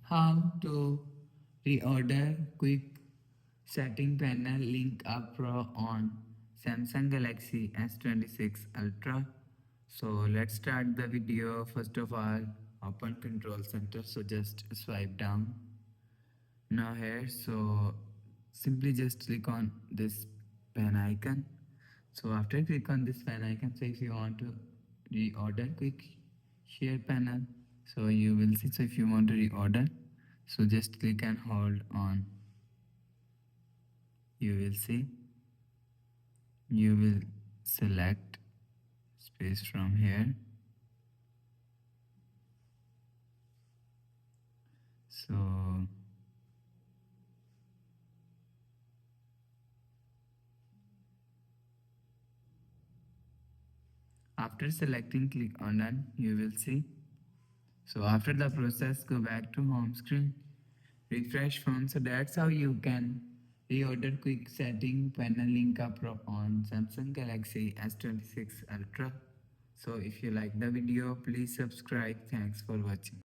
How to reorder quick setting panel link up Pro on Samsung Galaxy S26 Ultra. So let's start the video. First of all, open Control Center. So just swipe down. Now here, so simply just click on this pen icon. So after click on this pen icon, so if you want to reorder quick share panel, so you will see. So if you want to reorder, so just click and hold on. You will see. You will select space from here. So after selecting, click on done. You will see. So after the process, go back to home screen. Refresh phone. So that's how you can reorder quick setting panel link up on Samsung Galaxy S26 Ultra. So if you like the video, please subscribe. Thanks for watching.